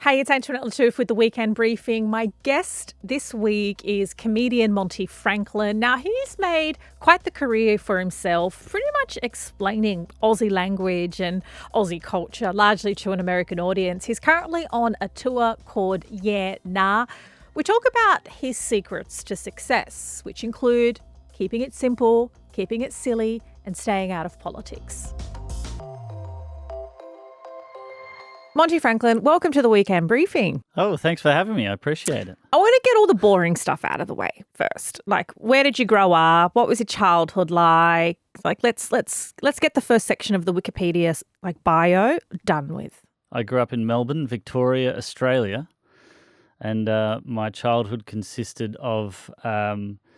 Hey, it's Antoinette Lattouf with the Weekend Briefing. My guest this week is comedian Monty Franklin. Now, he's made quite the career for himself, pretty much explaining Aussie language and Aussie culture, largely to an American audience. He's currently on a tour called Yeah Nah. We talk about his secrets to success, which include keeping it simple, keeping it silly, and staying out of politics. Monty Franklin, welcome to the Weekend Briefing. Oh, thanks for having me. I appreciate it. I want to get all the boring stuff out of the way first. Like, where did you grow up? What was your childhood like? Like, let's get the first section of the Wikipedia bio done with. I grew up in Melbourne, Victoria, Australia, and my childhood consisted of surfing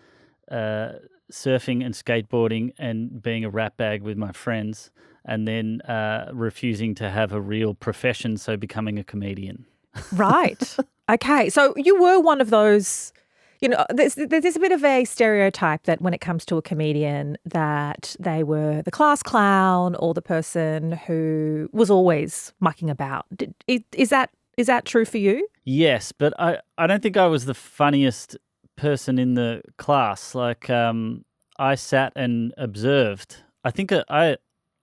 and skateboarding and being a ratbag with my friends, and then refusing to have a real profession, so becoming a comedian. Right. Okay. So you were one of those, there's a bit of a stereotype that when it comes to a comedian that they were the class clown or the person who was always mucking about. Is that true for you? Yes, but I don't think I was the funniest person in the class. Like, I sat and observed.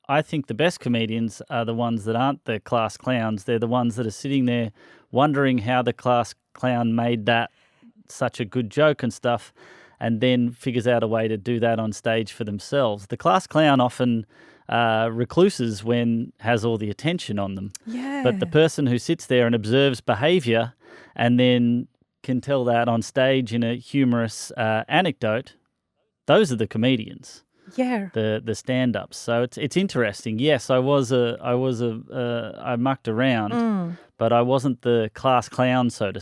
I think the best comedians are the ones that aren't the class clowns. They're the ones that are sitting there wondering how the class clown made that such a good joke and stuff, and then figures out a way to do that on stage for themselves. The class clown often recluses when has all the attention on them. Yeah. But the person who sits there and observes behaviour and then can tell that on stage in a humorous anecdote, those are the comedians. Yeah, the stand-ups. So it's interesting. Yes, I mucked around, but I wasn't the class clown, so to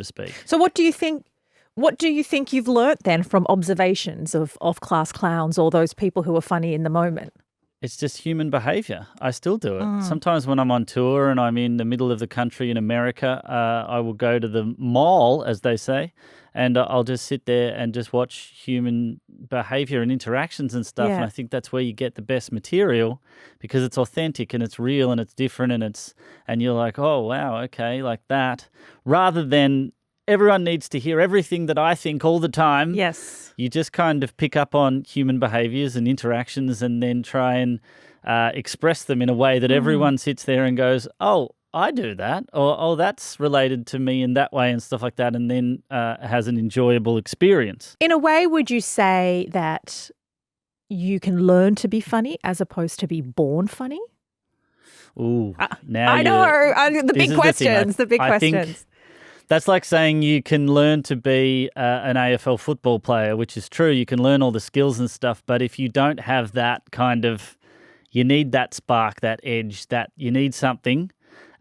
speak. So what do you think you've learnt then from observations of class clowns or those people who are funny in the moment? It's just human behaviour. I still do it. Sometimes when I'm on tour and I'm in the middle of the country in America, I will go to the mall, as they say, and I'll just sit there and just watch human behaviour and interactions and stuff. Yeah. And I think that's where you get the best material, because it's authentic and it's real and it's different and you're like, oh, wow, okay, like that. Rather than everyone needs to hear everything that I think all the time. Yes. You just kind of pick up on human behaviours and interactions and then try and express them in a way that everyone sits there and goes, oh, I do that, or oh, that's related to me in that way and stuff like that, and then has an enjoyable experience. In a way, would you say that you can learn to be funny as opposed to be born funny? Ooh, now I know. The big questions. I think that's like saying you can learn to be an AFL football player, which is true. You can learn all the skills and stuff, but if you don't have that kind of, you need that spark, that edge, that you need something,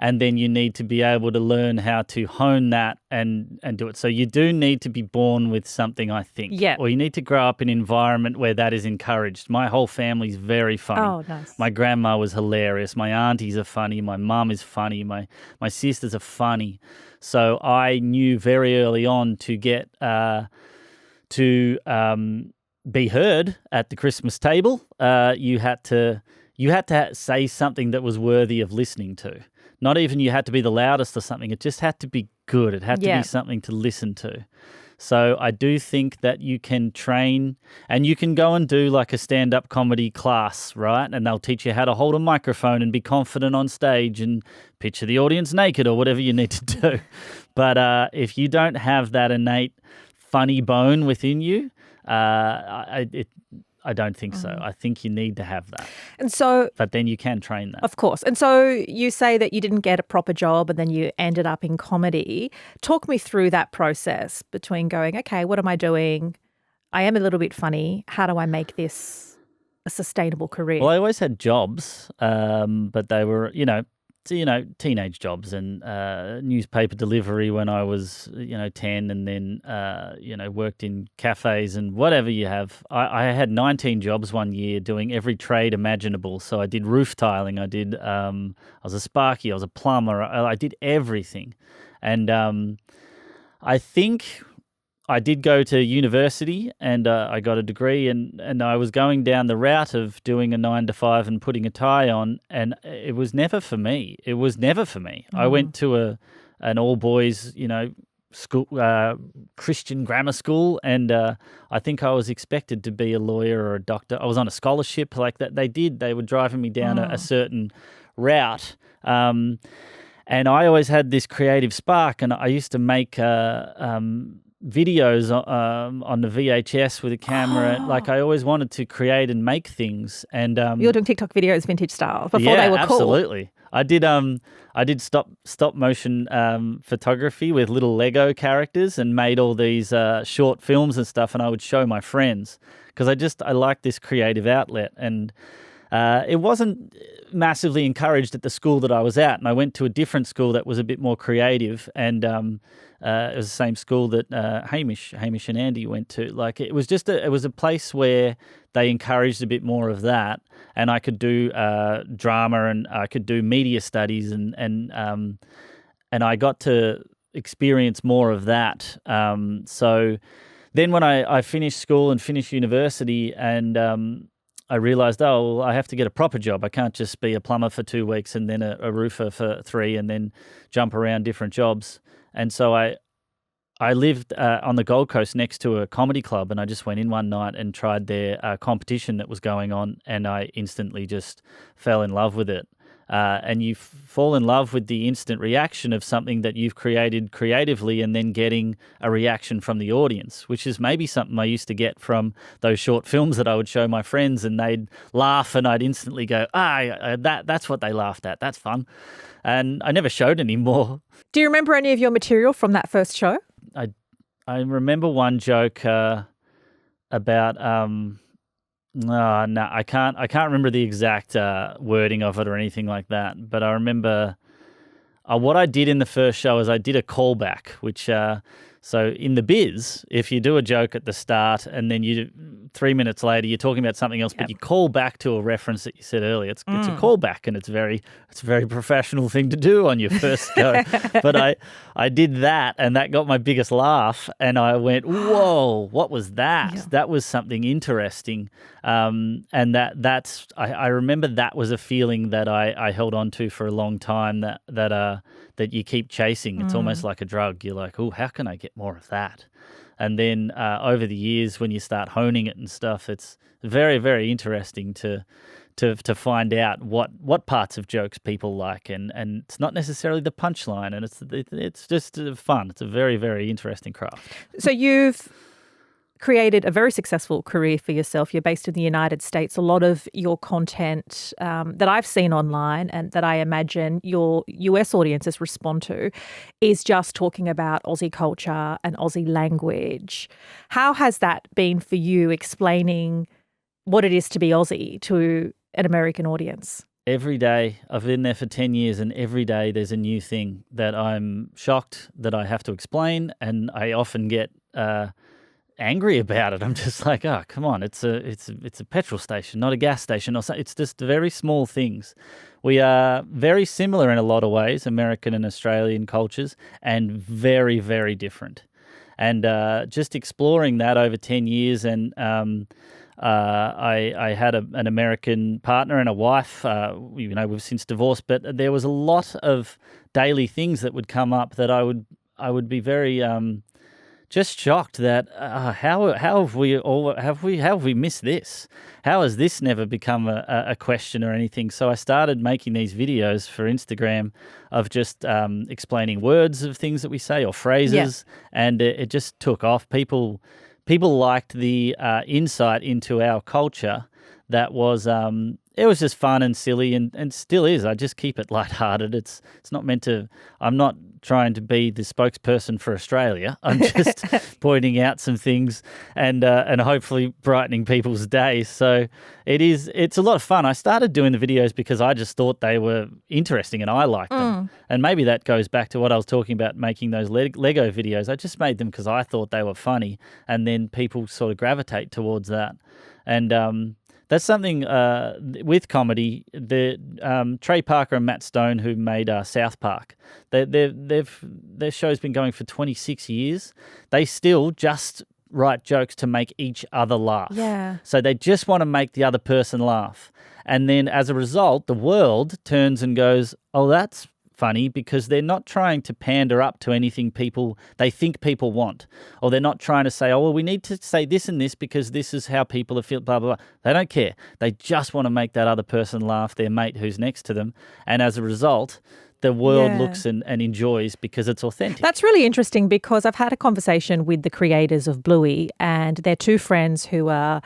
and then you need to be able to learn how to hone that and do it. So you do need to be born with something, I think. Yeah. Or you need to grow up in an environment where that is encouraged. My whole family's very funny. Oh, nice. My grandma was hilarious. My aunties are funny. My mum is funny. My sisters are funny. So I knew very early on to get to be heard at the Christmas table. You had to say something that was worthy of listening to. Not even you had to be the loudest or something. It just had to be good. It had to be something to listen to. So I do think that you can train, and you can go and do like a stand-up comedy class, right? And they'll teach you how to hold a microphone and be confident on stage and picture the audience naked or whatever you need to do. But if you don't have that innate funny bone within you, I don't think so. I think you need to have that. And so, but then you can train that. Of course. And so you say that you didn't get a proper job and then you ended up in comedy. Talk me through that process between going, okay, what am I doing? I am a little bit funny. How do I make this a sustainable career? Well, I always had jobs, but they were, teenage jobs and newspaper delivery when I was, 10, and then, worked in cafes and whatever you have. I had 19 jobs one year doing every trade imaginable. So I did roof tiling. I was a sparky. I was a plumber. I did everything. And I think I did go to university and I got a degree and I was going down the route of doing a 9 to 5 and putting a tie on, and it was never for me. I went to an all boys, school, Christian grammar school, and I think I was expected to be a lawyer or a doctor. I was on a scholarship like that. They were driving me down a certain route, and I always had this creative spark, and I used to make videos on the VHS with a camera. Like I always wanted to create and make things. And you're doing TikTok videos vintage style before they were cool. Absolutely. I did stop motion photography with little Lego characters and made all these short films and stuff, and I would show my friends because I liked this creative outlet. And it wasn't massively encouraged at the school that I was at, and I went to a different school that was a bit more creative, and it was the same school that Hamish and Andy went to. Like it was a place where they encouraged a bit more of that, and I could do drama, and I could do media studies, and I got to experience more of that. So then when I finished school and finished university, and I realised, I have to get a proper job. I can't just be a plumber for 2 weeks and then a roofer for 3 and then jump around different jobs. And so I lived on the Gold Coast next to a comedy club, and I just went in one night and tried their competition that was going on, and I instantly just fell in love with it. And you fall in love with the instant reaction of something that you've created creatively, and then getting a reaction from the audience, which is maybe something I used to get from those short films that I would show my friends, and they'd laugh, and I'd instantly go, that's what they laughed at. That's fun. And I never showed anymore. Do you remember any of your material from that first show? I remember one joke about no, I can't remember the exact wording of it or anything like that. But I remember what I did in the first show is I did a callback, which so in the biz, if you do a joke at the start and then 3 minutes later you're talking about something else, but you call back to a reference that you said earlier, it's a callback, and it's a very professional thing to do on your first go. But I did that, and that got my biggest laugh, and I went, whoa, what was that? Yeah. That was something interesting. And I remember that was a feeling that I held on to for a long time, that you keep chasing. It's almost like a drug. You're like, oh, how can I get more of that? And then over the years, when you start honing it and stuff, it's very, very interesting to find out what parts of jokes people like, and it's not necessarily the punchline, and it's just fun. It's a very, very interesting craft. So you've created a very successful career for yourself. You're based in the United States. A lot of your content that I've seen online, and that I imagine your US audiences respond to, is just talking about Aussie culture and Aussie language. How has that been for you, explaining what it is to be Aussie to an American audience? Every day. I've been there for 10 years, and every day there's a new thing that I'm shocked that I have to explain, and I often get angry about it. I'm just like, oh, come on, it's a petrol station, not a gas station. Or something. It's just very small things. We are very similar in a lot of ways, American and Australian cultures, and very, very different. And just exploring that over 10 years, and I had an American partner and a wife. We've since divorced, but there was a lot of daily things that would come up that I would be very just shocked that how have we missed this? How has this never become a question or anything? So I started making these videos for Instagram of just explaining words of things that we say or phrases, and it just took off. People liked the insight into our culture. That was it was just fun and silly, and still is. I just keep it lighthearted. It's not meant to. I'm not trying to be the spokesperson for Australia. I'm just pointing out some things and hopefully brightening people's days. So it's a lot of fun. I started doing the videos because I just thought they were interesting and I liked them. And maybe that goes back to what I was talking about, making those Lego videos. I just made them because I thought they were funny, and then people sort of gravitate towards that. And that's something with comedy. Trey Parker and Matt Stone, who made South Park, their show's been going for 26 years. They still just write jokes to make each other laugh. Yeah. So they just want to make the other person laugh. And then as a result, the world turns and goes, oh, that's funny because they're not trying to pander up to anything they think people want, or they're not trying to say, oh, well, we need to say this and this because this is how people are feel, blah, blah, blah. They don't care. They just want to make that other person laugh, their mate who's next to them. And as a result, the world looks and enjoys because it's authentic. That's really interesting because I've had a conversation with the creators of Bluey, and they're two friends who are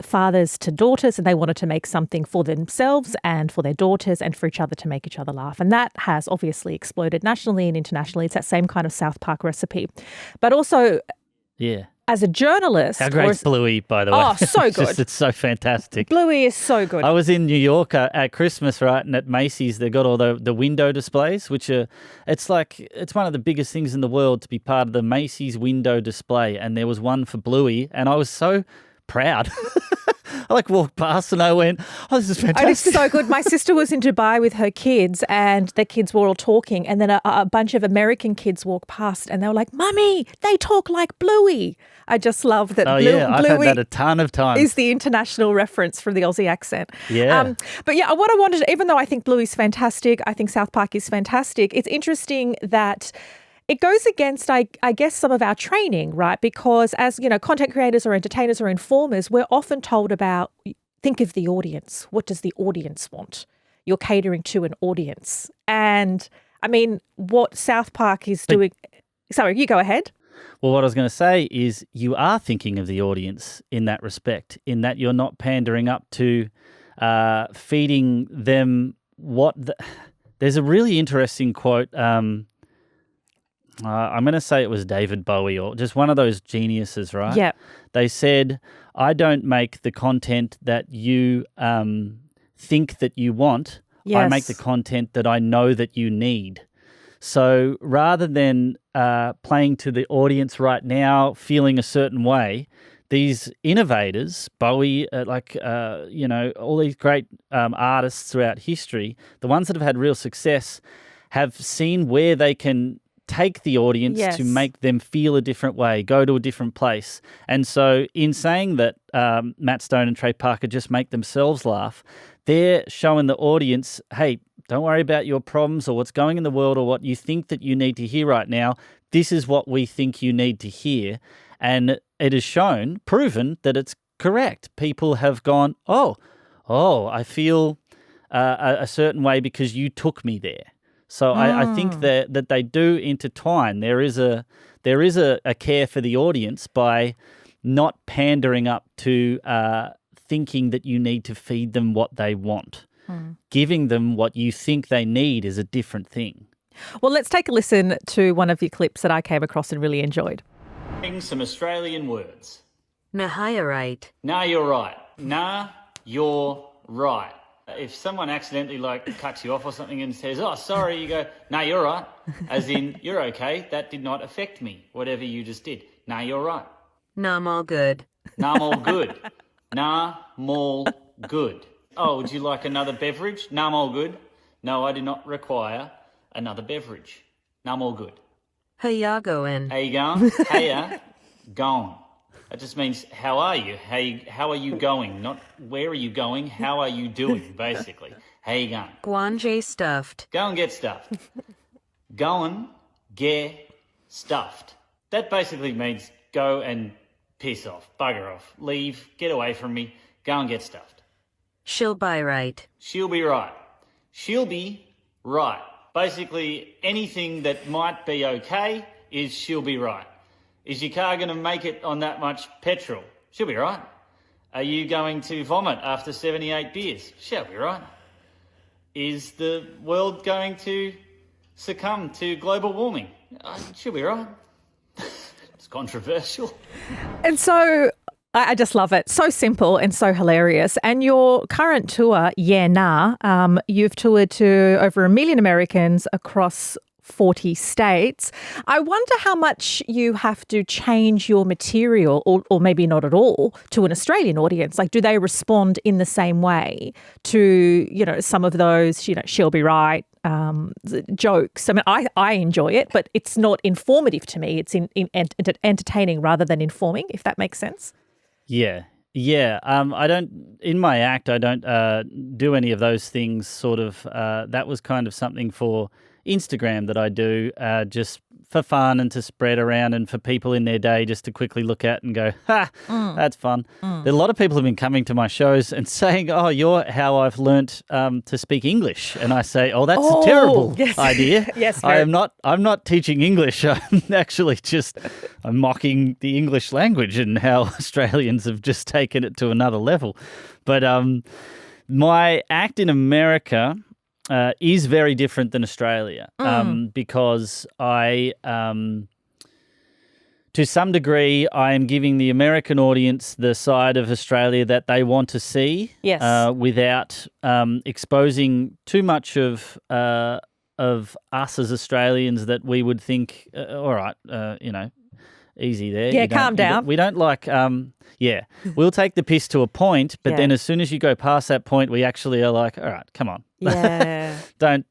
fathers to daughters, and they wanted to make something for themselves and for their daughters and for each other to make each other laugh. And that has obviously exploded nationally and internationally. It's that same kind of South Park recipe. But also, as a journalist... How great's Bluey, by the way? Oh, so good. It's so fantastic. Bluey is so good. I was in New York at Christmas, right, and at Macy's they've got all the window displays, which are, it's one of the biggest things in the world to be part of the Macy's window display, and there was one for Bluey, and I was so proud. I walked past and I went, oh, this is fantastic. Oh, it's so good. My sister was in Dubai with her kids, and the kids were all talking, and then a bunch of American kids walked past and they were like, Mummy, they talk like Bluey. I just love that. I've had that a ton of times. Is the international reference from the Aussie accent. Yeah. But yeah, what I wanted, even though I think Bluey's fantastic, I think South Park is fantastic, it's interesting that it goes against, I guess, some of our training, right? Because as, content creators or entertainers or informers, we're often told about, think of the audience. What does the audience want? You're catering to an audience. And, I mean, what South Park is doing... Sorry, you go ahead. Well, what I was going to say is you are thinking of the audience in that respect, in that you're not pandering up to feeding them There's a really interesting quote... I'm going to say it was David Bowie or just one of those geniuses, right? Yeah. They said, I don't make the content that you think that you want. Yes. I make the content that I know that you need. So rather than playing to the audience right now, feeling a certain way, these innovators, Bowie, all these great artists throughout history, the ones that have had real success have seen where they can take the audience to make them feel a different way, go to a different place. And so in saying that Matt Stone and Trey Parker just make themselves laugh, they're showing the audience, hey, don't worry about your problems or what's going in the world or what you think that you need to hear right now. This is what we think you need to hear. And it is proven that it's correct. People have gone, oh, I feel a certain way because you took me there. So I think that they do intertwine. There is a care for the audience by not pandering up to thinking that you need to feed them what they want. Giving them what you think they need is a different thing. Well, let's take a listen to one of your clips that I came across and really enjoyed. Some Australian words. Nah, you're right. Nah, you're right. Nah, you're right. If someone accidentally cuts you off or something and says, oh, sorry, you go, nah, you're right. As in, you're okay. That did not affect me, whatever you just did. Nah, you're right. Nah, I'm all good. Nah, I'm all good. Nah, I'm all good. Oh, would you like another beverage? Nah, I'm all good. No, I do not require another beverage. Nah, I'm all good. How ya going? How you going? How ya going? That just means, how are you? How are you going? Not where are you going? How are you doing, basically? How you going? Guan J stuffed. Go and get stuffed. Go and get stuffed. That basically means go and piss off, bugger off, leave, get away from me, go and get stuffed. She'll be right. She'll be right. She'll be right. Basically, anything that might be okay is she'll be right. Is your car going to make it on that much petrol? She'll be right. Are you going to vomit after 78 beers? She'll be right. Is the world going to succumb to global warming? She'll be right. It's controversial. And so I just love it. So simple and so hilarious. And your current tour, Yeah Nah, you've toured to over 1 million Americans across 40 states. I wonder how much you have to change your material, or maybe not at all, to an Australian audience. Like, do they respond in the same way to, some of those, she'll be right, jokes? I mean, I enjoy it, but it's not informative to me. It's entertaining rather than informing, if that makes sense. Yeah. Yeah, I don't, in my act, I don't do any of those things sort of, that was kind of something for Instagram that I do just for fun and to spread around and for people in their day just to quickly look at and go, ha, that's fun. There are a lot of people have been coming to my shows and saying, oh, you're how I've learnt to speak English. And I say, oh, that's a terrible idea. Yes, I'm not teaching English. I'm mocking the English language and how Australians have just taken it to another level. But my act in America is very different than Australia because to some degree, I am giving the American audience the side of Australia that they want to see without exposing too much of us as Australians that we would think, all right, easy there. Yeah, calm down. We don't like, we'll take the piss to a point, but then as soon as you go past that point, we actually are like, all right, come on. Yeah. don't,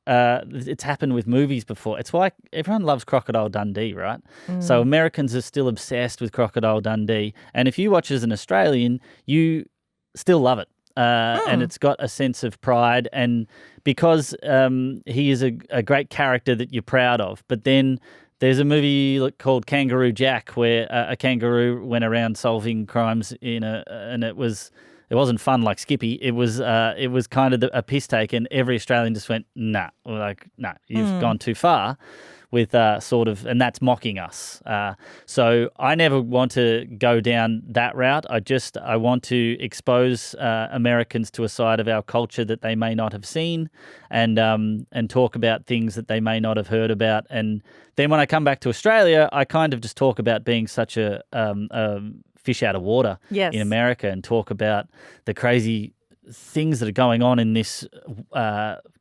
it's happened with movies before. It's why everyone loves Crocodile Dundee, right? So Americans are still obsessed with Crocodile Dundee. And if you watch as an Australian, you still love it. And it's got a sense of pride, and because he is a great character that you're proud of. But then there's a movie called Kangaroo Jack where a kangaroo went around solving crimes and it wasn't fun like Skippy. It was kind of a piss take, and every Australian just went, nah, you've gone too far with and that's mocking us. So I never want to go down that route. I want to expose Americans to a side of our culture that they may not have seen, and talk about things that they may not have heard about. And then when I come back to Australia, I kind of just talk about being such a fish out of water in America, and talk about the crazy things that are going on in this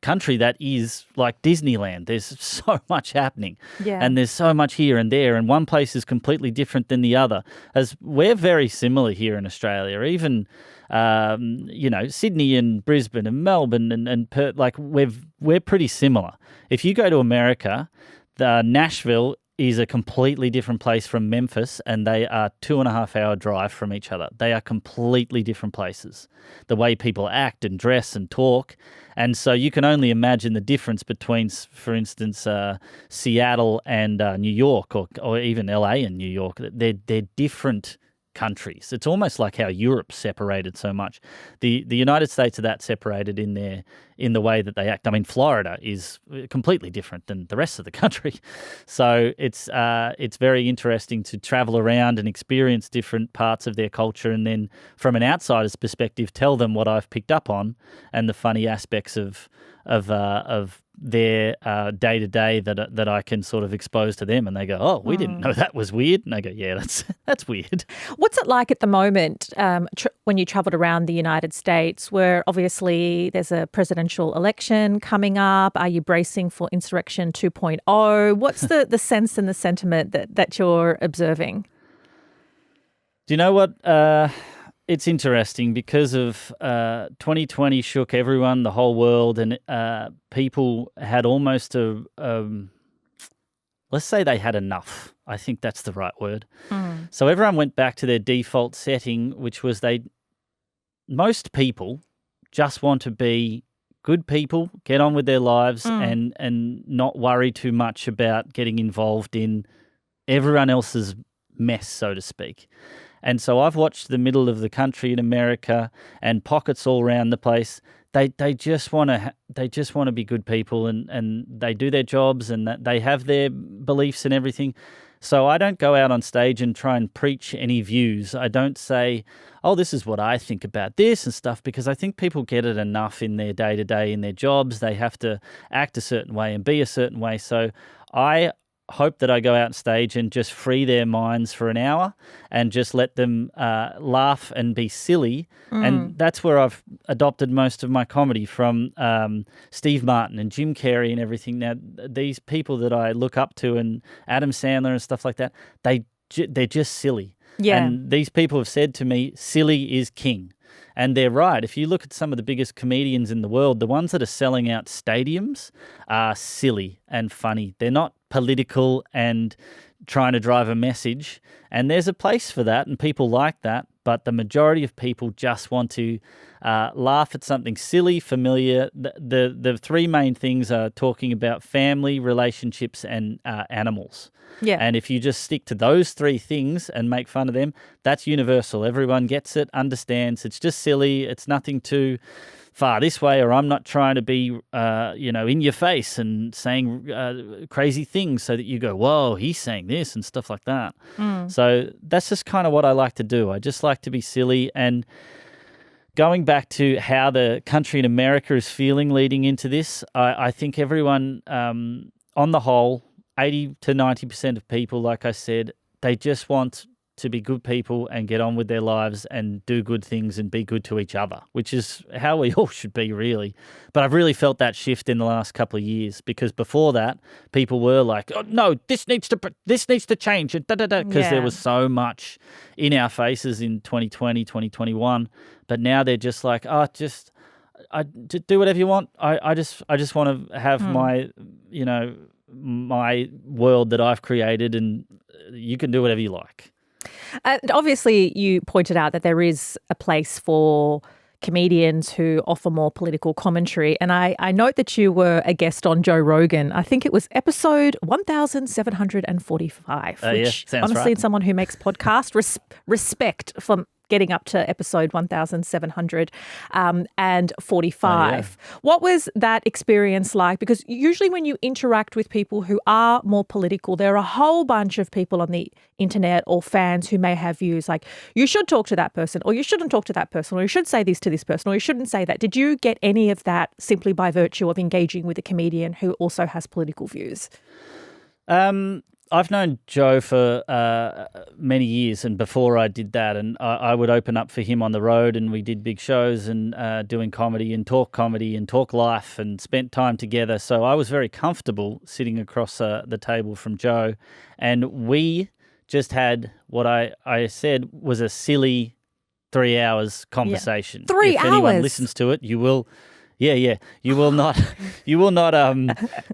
country that is like Disneyland. There's so much happening, and there's so much here and there, and one place is completely different than the other. As we're very similar here in Australia, even Sydney and Brisbane and Melbourne and Perth, like we're pretty similar. If you go to America, Nashville is a completely different place from Memphis, and they are 2.5-hour drive from each other. They are completely different places, the way people act and dress and talk. And so you can only imagine the difference between, for instance, Seattle and New York, or even LA and New York. They're different countries. It's almost like how Europe's separated so much. The United States are that separated in the way that they act. I mean, Florida is completely different than the rest of the country. So it's very interesting to travel around and experience different parts of their culture, and then from an outsider's perspective, tell them what I've picked up on and the funny aspects of their day-to-day that I can sort of expose to them, and they go, oh, we didn't know that was weird. And I go, yeah, that's weird. What's it like at the moment when you travelled around the United States, where obviously there's a presidential election coming up? Are you bracing for Insurrection 2.0? What's the sense and the sentiment that you're observing? Do you know what? It's interesting because of 2020 shook everyone, the whole world, and people had almost let's say they had enough. I think that's the right word. So everyone went back to their default setting, which was most people just want to be good people, get on with their lives, and not worry too much about getting involved in everyone else's mess, so to speak. And so I've watched the middle of the country in America and pockets all around the place. They just want to be good people, and they do their jobs, and that they have their beliefs and everything. So I don't go out on stage and try and preach any views. I don't say, oh, this is what I think about this and stuff, because I think people get it enough in their day-to-day, in their jobs. They have to act a certain way and be a certain way. So I hope that I go out on stage and just free their minds for an hour and just let them laugh and be silly. And that's where I've adopted most of my comedy from Steve Martin and Jim Carrey and everything. Now, these people that I look up to, and Adam Sandler and stuff like that, they're just silly. Yeah. And these people have said to me, silly is king. And they're right. If you look at some of the biggest comedians in the world, the ones that are selling out stadiums are silly and funny. They're not political and trying to drive a message. And there's a place for that, and people like that. but the majority of people just want to laugh at something silly, familiar. The three main things are talking about family, relationships, and animals. Yeah. And if you just stick to those three things and make fun of them, that's universal. Everyone gets it, understands. It's just silly. It's nothing too far this way, or I'm not trying to be, in your face and saying crazy things so that you go, whoa, he's saying this and stuff like that. So that's just kind of what I like to do. I just like to be silly. And going back to how the country in America is feeling leading into this, I think everyone, on the whole, 80 to 90% of people, like I said, they just want to be good people and get on with their lives and do good things and be good to each other, which is how we all should be, really. But I've really felt that shift in the last couple of years, because before that, people were like, oh, no, this needs to change, because there was so much in our faces in 2020, 2021. But now they're just like, just do whatever you want. I just want to have my, my world that I've created, and you can do whatever you like. Obviously, you pointed out that there is a place for comedians who offer more political commentary. And I note that you were a guest on Joe Rogan. I think it was episode 1745, which sounds honestly, right. someone who makes podcasts, respect for getting up to episode 1745. What was that experience like? Because usually when you interact with people who are more political, there are a whole bunch of people on the internet or fans who may have views like, you should talk to that person, or you shouldn't talk to that person, or you should say this to this person, or you shouldn't say that. Did you get any of that simply by virtue of engaging with a comedian who also has political views? I've known Joe for many years, and before I did that, and I would open up for him on the road, and we did big shows and doing comedy and talk life and spent time together. So I was very comfortable sitting across the table from Joe, and we just had what I said was a silly 3 hours conversation. 3 If hours? anyone listens to it, you will... Yeah. You will not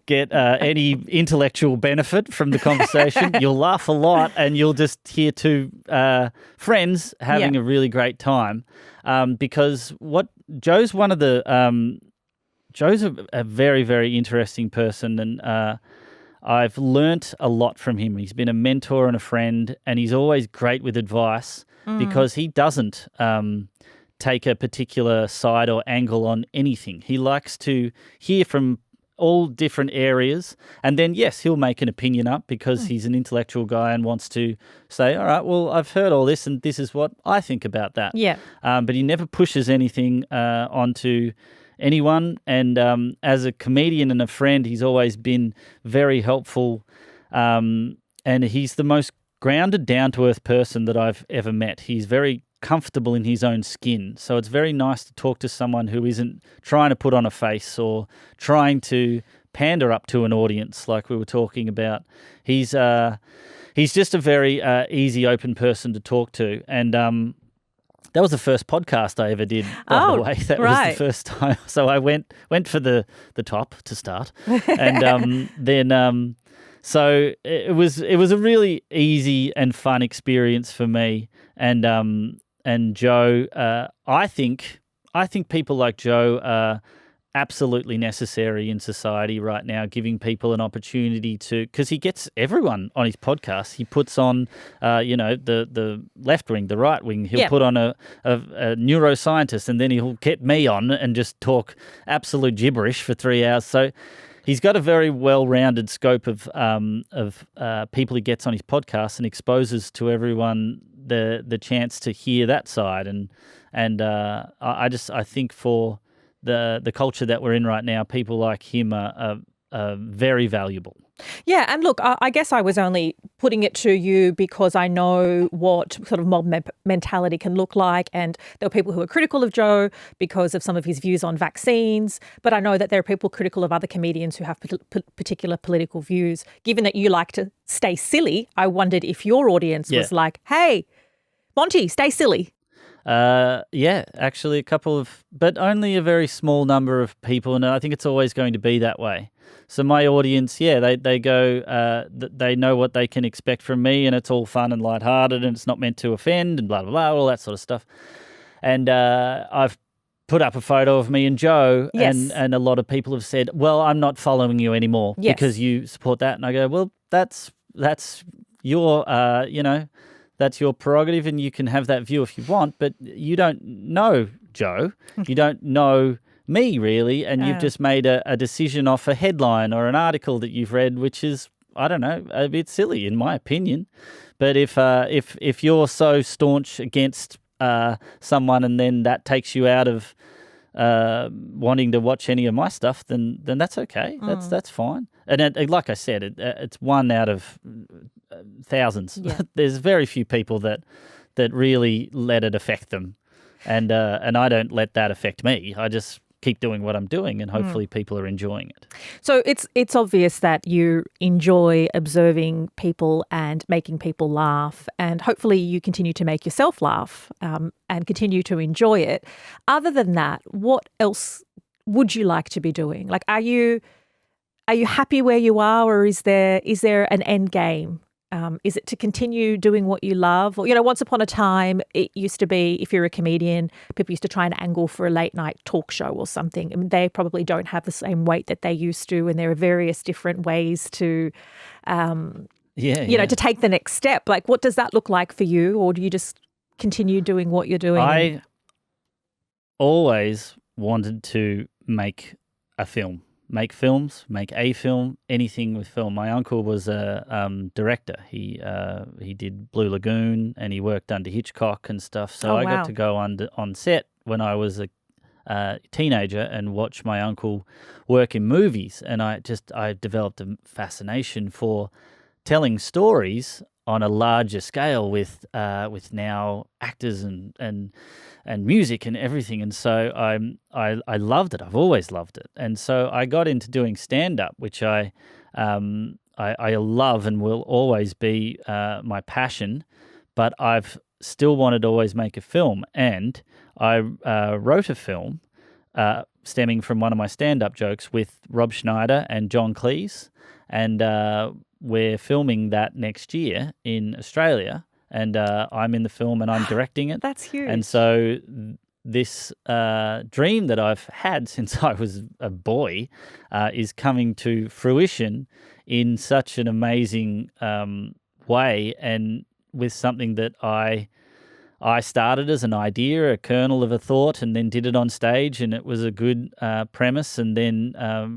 get any intellectual benefit from the conversation. You'll laugh a lot, and you'll just hear two friends having a really great time. Because Joe's one of the Joe's a very, very interesting person, and I've learnt a lot from him. He's been a mentor and a friend, and he's always great with advice because he doesn't take a particular side or angle on anything. He likes to hear from all different areas, and then, yes, he'll make an opinion up because he's an intellectual guy and wants to say, all right, well, I've heard all this and this is what I think about that. Yeah. But he never pushes anything onto anyone, and as a comedian and a friend, he's always been very helpful, and he's the most grounded, down-to-earth person that I've ever met. He's very comfortable in his own skin. So it's very nice to talk to someone who isn't trying to put on a face or trying to pander up to an audience like we were talking about. He's just a very easy, open person to talk to. And that was the first podcast I ever did, by the way. That was the first time. So I went for the top to start. And then so it was a really easy and fun experience for me. And Joe, I think people like Joe are absolutely necessary in society right now, giving people an opportunity to, because he gets everyone on his podcast. He puts on, the left wing, the right wing. He'll put on a neuroscientist, and then he'll get me on and just talk absolute gibberish for 3 hours. So he's got a very well-rounded scope of people he gets on his podcast and exposes to everyone the chance to hear that side, and I think for the culture that we're in right now, people like him are very valuable. Yeah, and look, I guess I was only putting it to you because I know what sort of mob mentality can look like, and there are people who are critical of Joe because of some of his views on vaccines, but I know that there are people critical of other comedians who have particular political views. Given that you like to stay silly, I wondered if your audience was like, hey, Monty, stay silly. Yeah, actually a couple of, but only a very small number of people, and I think it's always going to be that way. So my audience, they go, they know what they can expect from me, and it's all fun and lighthearted, and it's not meant to offend, and blah, blah, blah, all that sort of stuff. And I've put up a photo of me and Joe, Yes. and a lot of people have said, well, I'm not following you anymore because you support that. And I go, well, that's your, that's your prerogative, and you can have that view if you want, but you don't know Joe. You don't know me, really, and you've just made a decision off a headline or an article that you've read, which is, I don't know, a bit silly in my opinion. But if you're so staunch against someone, and then that takes you out of wanting to watch any of my stuff, then that's okay. That's fine. And like I said, it's one out of thousands. Yeah. There's very few people that really let it affect them, and I don't let that affect me. I just keep doing what I'm doing, and hopefully people are enjoying it. So it's obvious that you enjoy observing people and making people laugh, and hopefully you continue to make yourself laugh and continue to enjoy it. Other than that, what else would you like to be doing? Like, are you happy where you are, or is there an end game? Is it to continue doing what you love? Or, once upon a time, it used to be, if you're a comedian, people used to try and angle for a late night talk show or something. I mean, they probably don't have the same weight that they used to, and there are various different ways to, to take the next step. Like, what does that look like for you? Or do you just continue doing what you're doing? I always wanted to make a film. Make films, make a film, anything with film. My uncle was a director. He did Blue Lagoon, and he worked under Hitchcock and stuff. So I got to go on set when I was a teenager and watch my uncle work in movies. And I developed a fascination for telling stories on a larger scale with now actors and music and everything. And so I loved it. I've always loved it. And so I got into doing stand-up, which I love and will always be my passion, but I've still wanted to always make a film. And I wrote a film stemming from one of my stand-up jokes with Rob Schneider and John Cleese, and we're filming that next year in Australia, and I'm in the film and I'm directing it. That's huge. And so this dream that I've had since I was a boy is coming to fruition in such an amazing way, and with something that I started as an idea, a kernel of a thought, and then did it on stage, and it was a good premise. And then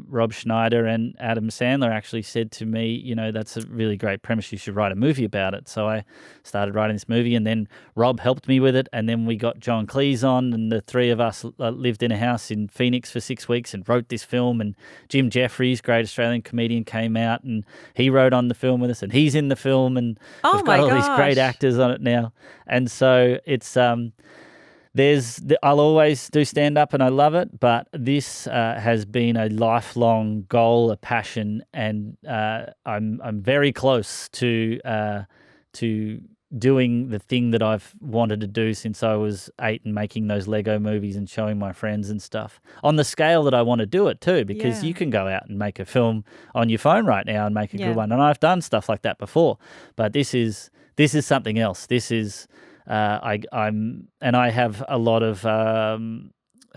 Rob Schneider and Adam Sandler actually said to me, that's a really great premise. You should write a movie about it. So I started writing this movie, and then Rob helped me with it. And then we got John Cleese on, and the three of us lived in a house in Phoenix for 6 weeks and wrote this film. And Jim Jeffries, great Australian comedian, came out, and he wrote on the film with us, and he's in the film, and we've got all these great actors on it now. And so it's I'll always do stand up and I love it, but this has been a lifelong goal, a passion, and I'm very close to doing the thing that I've wanted to do since I was 8 and making those Lego movies and showing my friends and stuff on the scale that I want to do it too, because you can go out and make a film on your phone right now and make a good one, and I've done stuff like that before, but this is something else. This is I have a lot of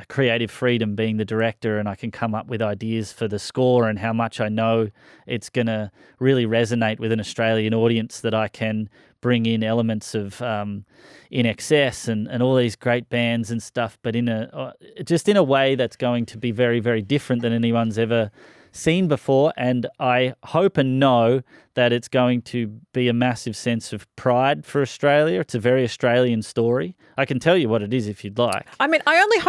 creative freedom being the director, and I can come up with ideas for the score and how much I know it's going to really resonate with an Australian audience, that I can bring in elements of In Excess and all these great bands and stuff, but in a way that's going to be very, very different than anyone's ever seen before. And I hope and know that it's going to be a massive sense of pride for Australia. It's a very Australian story. I can tell you what it is if you'd like. I mean, I only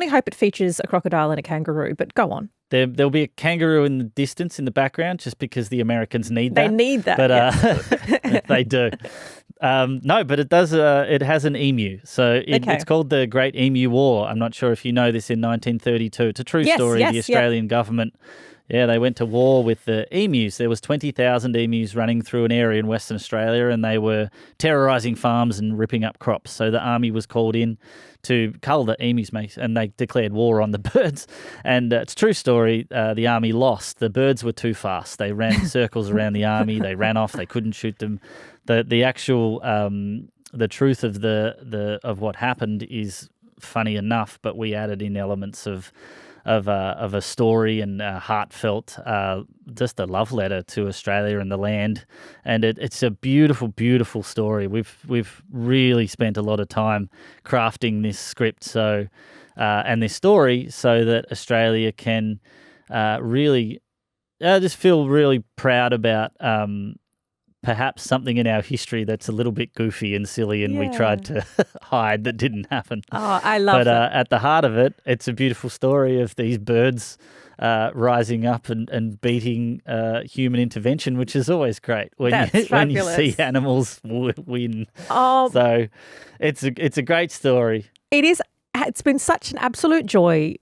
hope it features a crocodile and a kangaroo, but go on. There'll be a kangaroo in the distance in the background, just because the Americans need that. They need that. But they do. No, but it does. It has an emu, so it's called the Great Emu War. I'm not sure if you know this. In 1932, it's a true story. The Australian government Yeah, they went to war with the emus. There was 20,000 emus running through an area in Western Australia, and they were terrorising farms and ripping up crops. So the army was called in to cull the emus, mate, and they declared war on the birds. And it's a true story. The army lost. The birds were too fast. They ran circles around the army. They ran off. They couldn't shoot them. The actual the truth of of what happened is funny enough, but we added in elements of a story and heartfelt, just a love letter to Australia and the land, and it's a beautiful, beautiful story. We've really spent a lot of time crafting this script, and this story, so that Australia can really just feel really proud about. Perhaps something in our history that's a little bit goofy and silly, and we tried to hide that didn't happen. Oh, I love that. But at the heart of it, it's a beautiful story of these birds rising up and beating human intervention, which is always great when you see animals win. Oh, so it's a great story. it is. It's been such an absolute joy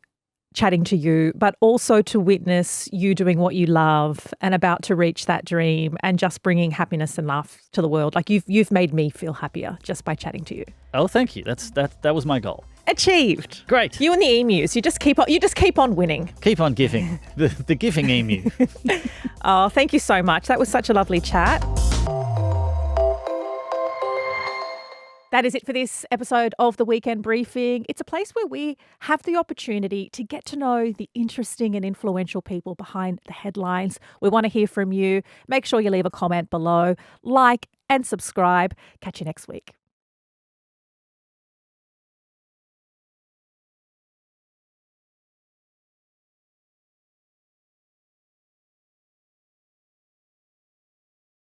chatting to you, but also to witness you doing what you love and about to reach that dream and just bringing happiness and laugh to the world. Like you've made me feel happier just by chatting to you. Oh, thank you. That was my goal. Achieved. Great. You and the emus, you just keep on winning. Keep on giving. the giving emu. Oh, thank you so much. That was such a lovely chat. That is it for this episode of The Weekend Briefing. It's a place where we have the opportunity to get to know the interesting and influential people behind the headlines. We want to hear from you. Make sure you leave a comment below, like and subscribe. Catch you next week.